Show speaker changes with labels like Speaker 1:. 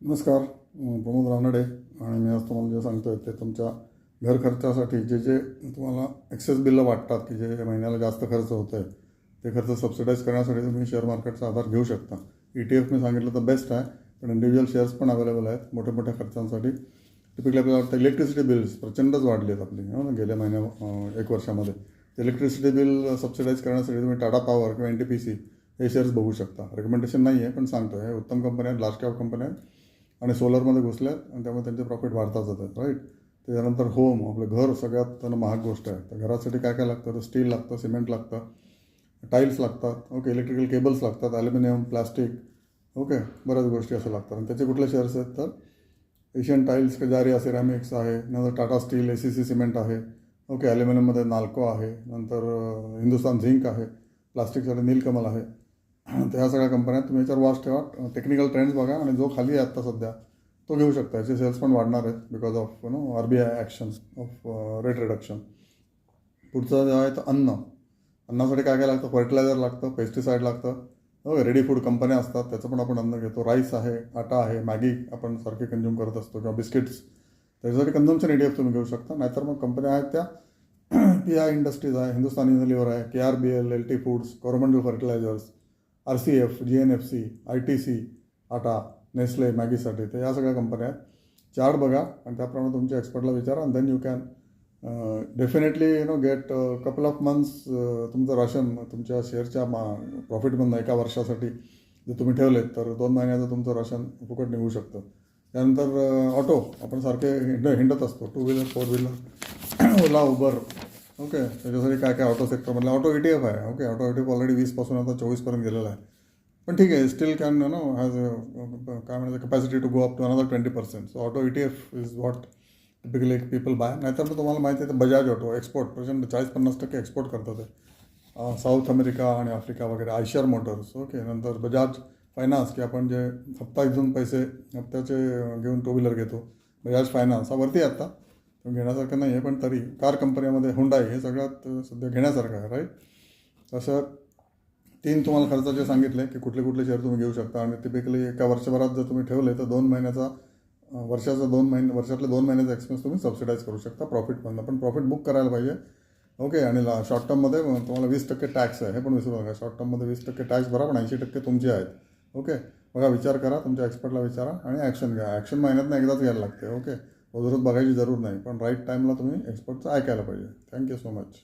Speaker 1: नमस्कार. प्रमोद रानडे आणि मी आज तुम्हाला जे सांगतो आहे ते तुमच्या घर खर्चासाठी जे जे तुम्हाला एक्सेस बिल्लं वाटतात की जे महिन्याला जास्त खर्च होत आहे ते खर्च सबसिडाईज करण्यासाठी तुम्ही शेअर मार्केटचा आधार घेऊ शकता. ETF मी सांगितलं तर बेस्ट आहे, पण इंडिव्हिज्युअल शेअर्स पण अवेलेबल आहेत मोठ्या मोठ्या खर्चांसाठी. टिपिकली आपल्याला वाटतं इलेक्ट्रिसिटी बिल्स प्रचंडच वाढली आहेत आपली गेल्या एक वर्षामध्ये. इलेक्ट्रिसिटी बिल सबसिडाईज करण्यासाठी तुम्ही टाटा पॉवर किंवा NTPC हे शेअर्स बघू शकता. रेकमेंडेशन नाही आहे, पण सांगतो हे उत्तम कंपन्या आहेत, लार्ज कॅप कंपन्या आहेत आणि सोलरमध्ये घुसल्यात आणि त्यामुळे त्यांचे प्रॉफिट वाढतात जातात. राईट. त्याच्यानंतर होम, आपलं घर सगळ्यात महाग गोष्ट आहे. तर घरासाठी काय काय लागतं तर स्टील लागतं, सिमेंट लागतं, टाईल्स लागतात, ओके, इलेक्ट्रिकल केबल्स लागतात, ॲल्युमिनियम, प्लास्टिक, ओके, बऱ्याच गोष्टी असं लागतात. आणि त्याचे कुठले शेअर्स आहेत तर एशियन टाईल्स, कजारिया सिरॅमिक्स आहे, नंतर टाटा स्टील, ACC सिमेंट आहे, ओके, ॲल्युमिनियममध्ये नाल्को आहे, नंतर हिंदुस्तान झिंक आहे, प्लास्टिकसाठी नीलकमल आहे. तर ह्या सगळ्या कंपन्या तुम्ही याच्यावर वाच ठेवा, टेक्निकल ट्रेंड्स बघा आणि जो खाली आहे आत्ता सध्या तो घेऊ शकता. याचे सेल्स पण वाढणार आहेत because of RBI action of rate reduction. पुढचं जे आहे तर अन्नासाठी काय काय लागतं, फर्टिलायझर लागतं, पेस्टिसाईड लागतं, ओके, रेडी फूड कंपन्या असतात त्याचं पण आपण अन्न घेतो, राईस आहे, आटा आहे, मॅगी आपण सारखे कंझ्युम करत असतो किंवा बिस्किट्स, त्याच्यासाठी कन्झम्पशन ETF तुम्ही घेऊ शकता. नाहीतर मग कंपन्या आहेत त्या PI इंडस्ट्रीज आहे, हिंदुस्तान युनिलिव्हर आहे, KRBL, LT foods, Coromandel fertilisers, RCF, GNFC, ITC, आटा, नेस्ले मॅगीसाठी. तर या सगळ्या कंपन्या आहेत. चार्ट बघा आणि त्याप्रमाणे तुमच्या एक्सपर्टला विचारा आणि then you can definitely get couple of months तुमचं राशन तुमच्या शेअरच्या प्रॉफिटमधनं एका वर्षासाठी जर तुम्ही ठेवलेत तर 2 महिन्याचं तुमचं राशन फुकट निघू शकतं. त्यानंतर ऑटो आपण सारखे हिंडत असतो, 2 व्हीलर 4 व्हीलर ओला उबर, ओके, त्याच्यासाठी काय काय ऑटो सेक्टरमधलं ऑटो ETF आहे. ओके, ऑटो ETF ऑलरेडी 20पासून आता 24पर्यंत गेलेला आहे, पण ठीक आहे, स्टील कॅन हॅज काय म्हणायचं capacity to go up to another 20%. So auto ETF is what typically people buy. नाहीतर मग तुम्हाला माहिती आहे तर बजाज ऑटो एक्सपोर्ट प्रचंड 40-50% एक्सपोर्ट करतात ते साऊथ अमेरिका आणि आफ्रिका वगैरे. आयशर मोटर्स, ओके, नंतर बजाज फायनान्स की आपण जे हप्ता इथून पैसे हप्त्याचे घेऊन 2 व्हीलर घेतो, बजाज फायनान्स हा वरती आता घेण्यासारखं नाही आहे, पण तरी कार कंपन्यामध्ये हुंडाई हे सगळ्यात सध्या घेण्यासारखं आहे. राईट. असं 3 तुम्हाला खर्चाचे सांगितले की कुठले कुठले शेअर तुम्ही घेऊ शकता आणि टिपिकली एका वर्षभरात जर तुम्ही ठेवले तर 2 महिन्याचा वर्षातले 2 महिन्याचा एक्सपेन्स तुम्ही सबसिडाईज करू शकता प्रॉफिटमधनं. पण प्रॉफिट बुक करायला पाहिजे, ओके. आणि शॉर्ट टर्ममध्ये तुम्हाला 20% टॅक्स आहे, हे पण विसरू नका. शॉर्ट टर्ममध्ये 20% टॅक्स भरा, पण 80% तुमचे आहेत. ओके, बघा, विचार करा, तुमच्या एक्सपर्टला विचारा आणि ॲक्शन घ्या. ॲक्शन महिन्यातनं एकदाच घ्यायला लागते. ओके, रोज बघायची जरूर नाही, पण राईट टाईमला तुम्ही एक्सपर्टचं ऐकायला पाहिजे. Thank you so much.